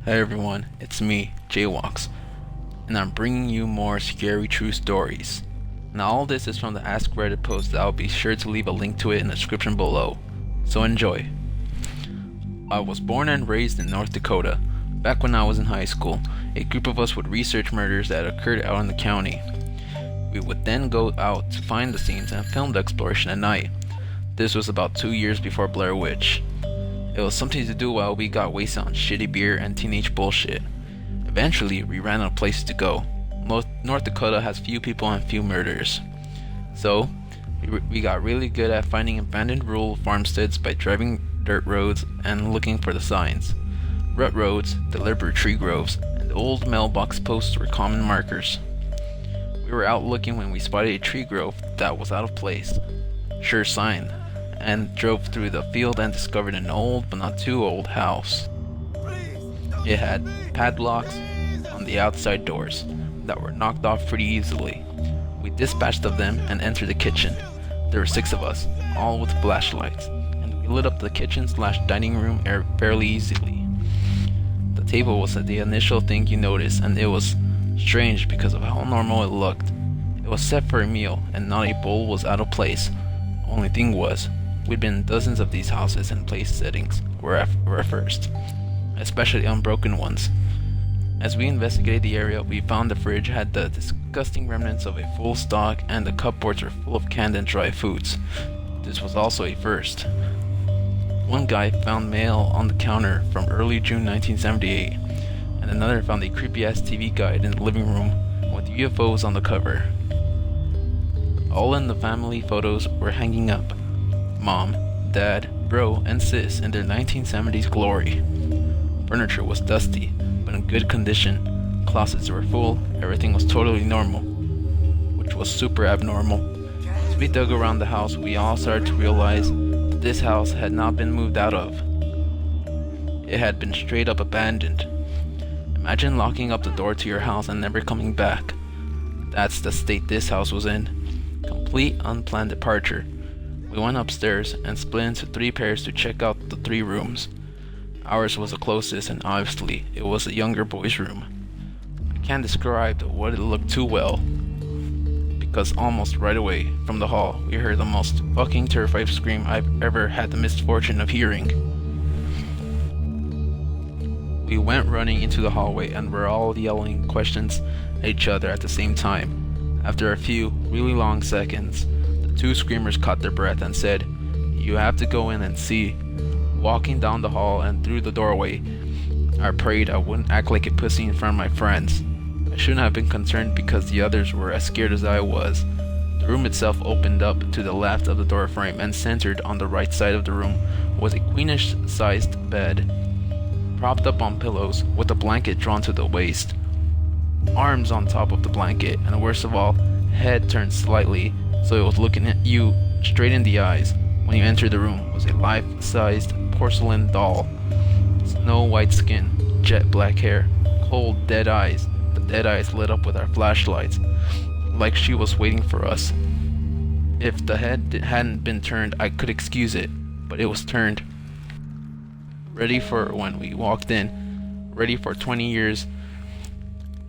Hey everyone, it's me, WalkZ, and I'm bringing you more scary true stories. Now all this is from the Ask Reddit post that I'll be sure to leave a link to it in the description below, so enjoy. I was born and raised in North Dakota. Back when I was in high school, a group of us would research murders that occurred out in the county. We would then go out to find the scenes and film the exploration at night. This was about 2 years before Blair Witch. It was something to do while we got wasted on shitty beer and teenage bullshit. Eventually, we ran out of places to go. North Dakota has few people and few murders. So, we got really good at finding abandoned rural farmsteads by driving dirt roads and looking for the signs. Rut roads, deliberate tree groves, and old mailbox posts were common markers. We were out looking when we spotted a tree grove that was out of place. Sure sign. And drove through the field and discovered an old but not too old house. It had padlocks on the outside doors that were knocked off pretty easily. We dispatched of them and entered the kitchen. There were 6 of us, all with flashlights, and we lit up the kitchen/dining room fairly easily. The table was the initial thing you noticed, and it was strange because of how normal it looked. It was set for a meal, and not a bowl was out of place. Only thing was, we'd been in dozens of these houses and place settings were a first, especially unbroken ones. As we investigated the area, we found the fridge had the disgusting remnants of a full stock and the cupboards were full of canned and dry foods. This was also a first. One guy found mail on the counter from early June 1978, and another found a creepy-ass TV guide in the living room with UFOs on the cover. All in the family photos were hanging up. Mom, Dad, Bro, and Sis in their 1970s glory. Furniture was dusty, but in good condition. Closets were full, everything was totally normal, which was super abnormal. As we dug around the house, we all started to realize that this house had not been moved out of. It had been straight up abandoned. Imagine locking up the door to your house and never coming back. That's the state this house was in. Complete unplanned departure. We went upstairs and split into 3 pairs to check out the 3 rooms. Ours was the closest, and obviously it was the younger boy's room. I can't describe what it looked too well, because almost right away from the hall we heard the most fucking terrifying scream I've ever had the misfortune of hearing. We went running into the hallway and were all yelling questions at each other at the same time. After a few really long seconds, 2 screamers caught their breath and said, "You have to go in and see." Walking down the hall and through the doorway, I prayed I wouldn't act like a pussy in front of my friends. I shouldn't have been concerned because the others were as scared as I was. The room itself opened up to the left of the door frame, and centered on the right side of the room was a queenish-sized bed, propped up on pillows with a blanket drawn to the waist. Arms on top of the blanket, and worst of all, head turned slightly so it was looking at you straight in the eyes. When you entered the room was a life-sized porcelain doll. Snow white skin, jet black hair, cold dead eyes. The dead eyes lit up with our flashlights, like she was waiting for us. If the head hadn't been turned, I could excuse it, but it was turned. Ready for when we walked in, ready for 20 years.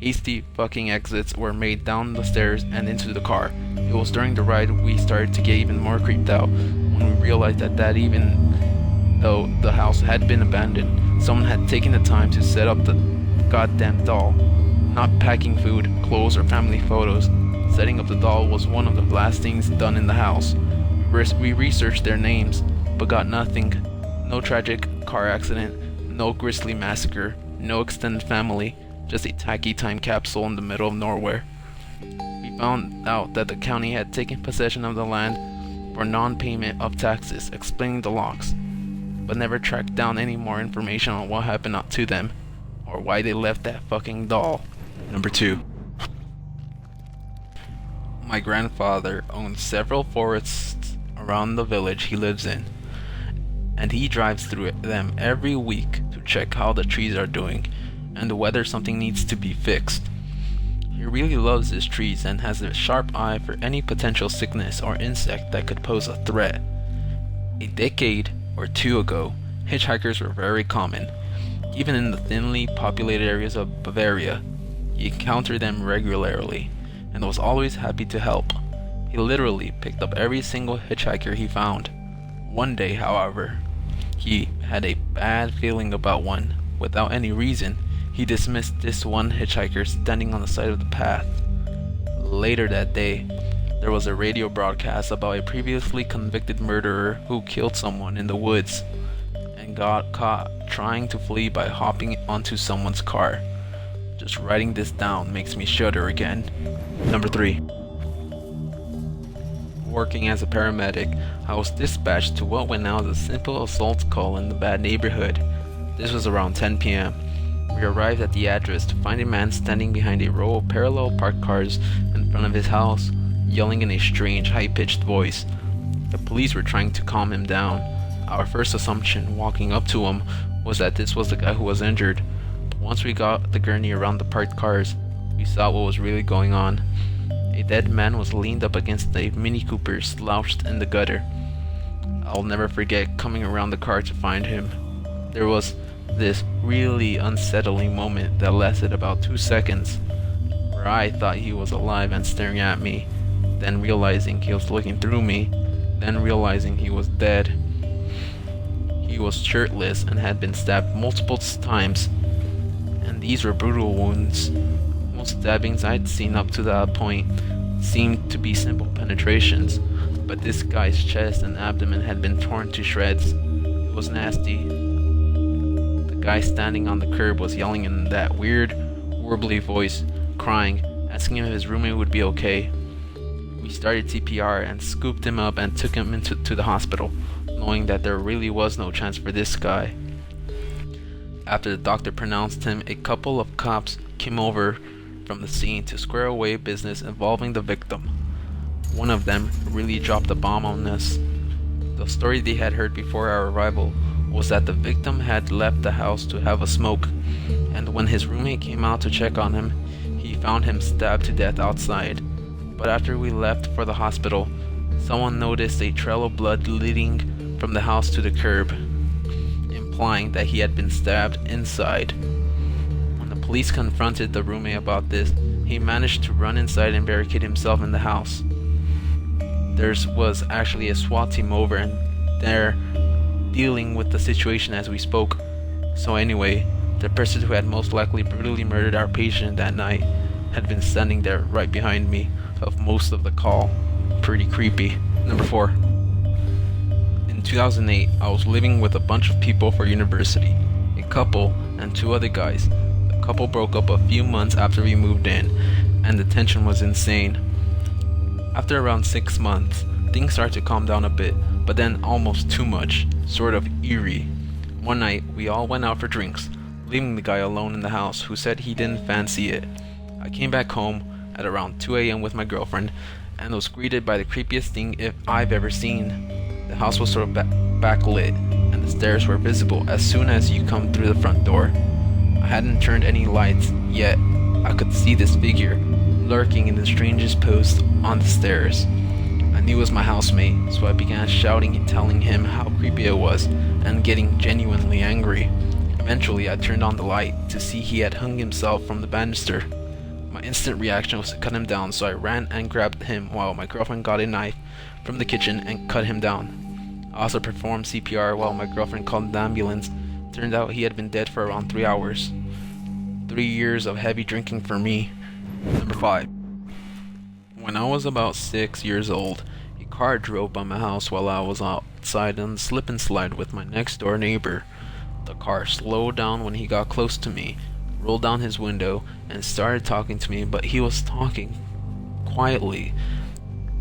Hasty fucking exits were made down the stairs and into the car. It was during the ride we started to get even more creeped out when we realized that even though the house had been abandoned, someone had taken the time to set up the goddamn doll. Not packing food, clothes, or family photos. Setting up the doll was one of the last things done in the house. We researched their names, but got nothing. No tragic car accident, no grisly massacre, no extended family. Just a tacky time capsule in the middle of nowhere. We found out that the county had taken possession of the land for non-payment of taxes, explaining the locks, but never tracked down any more information on what happened to them, or why they left that fucking doll. Number 2. My grandfather owns several forests around the village he lives in, and he drives through them every week to check how the trees are doing and whether something needs to be fixed. He really loves his trees and has a sharp eye for any potential sickness or insect that could pose a threat. A decade or 2 ago, hitchhikers were very common. Even in the thinly populated areas of Bavaria, he encountered them regularly and was always happy to help. He literally picked up every single hitchhiker he found. One day, however, he had a bad feeling about one. Without any reason, he dismissed this one hitchhiker standing on the side of the path. Later that day, there was a radio broadcast about a previously convicted murderer who killed someone in the woods and got caught trying to flee by hopping onto someone's car. Just writing this down makes me shudder again. Number 3. Working as a paramedic, I was dispatched to what went out as a simple assault call in the bad neighborhood. This was around 10 p.m. We arrived at the address to find a man standing behind a row of parallel parked cars in front of his house, yelling in a strange, high-pitched voice. The police were trying to calm him down. Our first assumption, walking up to him, was that this was the guy who was injured. But once we got the gurney around the parked cars, we saw what was really going on. A dead man was leaned up against a Mini Cooper slouched in the gutter. I'll never forget coming around the car to find him. There was this really unsettling moment that lasted about 2 seconds, where I thought he was alive and staring at me, then realizing he was looking through me, then realizing he was dead. He was shirtless and had been stabbed multiple times, and these were brutal wounds. Most stabbings I'd seen up to that point seemed to be simple penetrations, but this guy's chest and abdomen had been torn to shreds. It was nasty. The guy standing on the curb was yelling in that weird, warbly voice, crying, asking if his roommate would be okay. We started CPR and scooped him up and took him to the hospital, knowing that there really was no chance for this guy. After the doctor pronounced him, a couple of cops came over from the scene to square away business involving the victim. One of them really dropped a bomb on us. The story they had heard before our arrival was that the victim had left the house to have a smoke, and when his roommate came out to check on him, he found him stabbed to death outside. But after we left for the hospital, someone noticed a trail of blood leading from the house to the curb, implying that he had been stabbed inside. When the police confronted the roommate about this, he managed to run inside and barricade himself in the house. There was actually a SWAT team over and there dealing with the situation as we spoke. So anyway, the person who had most likely brutally murdered our patient that night had been standing there right behind me of most of the call. Pretty creepy. Number 4. In 2008, I was living with a bunch of people for university, a couple and 2 other guys. The couple broke up a few months after we moved in, and the tension was insane. After around 6 months, things started to calm down a bit, but then almost too much, sort of eerie. One night, we all went out for drinks, leaving the guy alone in the house who said he didn't fancy it. I came back home at around 2 a.m. with my girlfriend and was greeted by the creepiest thing I've ever seen. The house was sort of backlit and the stairs were visible as soon as you come through the front door. I hadn't turned any lights yet. I could see this figure lurking in the strangest pose on the stairs. I knew it was my housemate, so I began shouting and telling him how creepy it was and getting genuinely angry. Eventually I turned on the light to see he had hung himself from the banister. My instant reaction was to cut him down, so I ran and grabbed him while my girlfriend got a knife from the kitchen and cut him down. I also performed CPR while my girlfriend called the ambulance. Turned out he had been dead for around 3 hours. 3 years of heavy drinking for me. Number 5. When I was about 6 years old, a car drove by my house while I was outside on the slip and slide with my next door neighbor. The car slowed down when he got close to me, rolled down his window, and started talking to me, but he was talking quietly,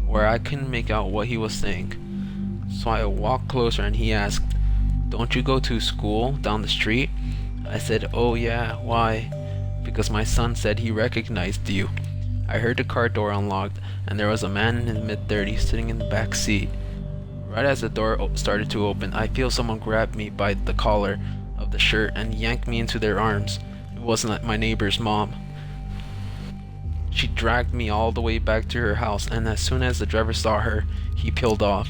where I couldn't make out what he was saying. So I walked closer and he asked, "Don't you go to school down the street?" I said, "Oh yeah, why?" "Because my son said he recognized you." I heard the car door unlocked and there was a man in his mid-30s sitting in the back seat. Right as the door started to open, I feel someone grab me by the collar of the shirt and yank me into their arms. It wasn't my neighbor's mom. She dragged me all the way back to her house, and as soon as the driver saw her, he peeled off.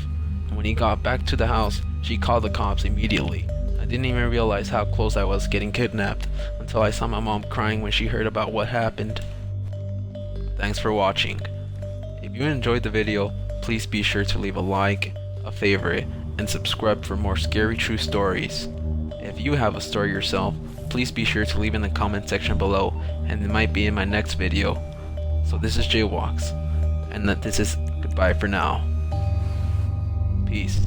When he got back to the house, she called the cops immediately. I didn't even realize how close I was getting kidnapped until I saw my mom crying when she heard about what happened. Thanks for watching. If you enjoyed the video, please be sure to leave a like, a favorite, and subscribe for more scary true stories. If you have a story yourself, please be sure to leave in the comment section below, and it might be in my next video. So this is WalkZ, and this is goodbye for now. Peace.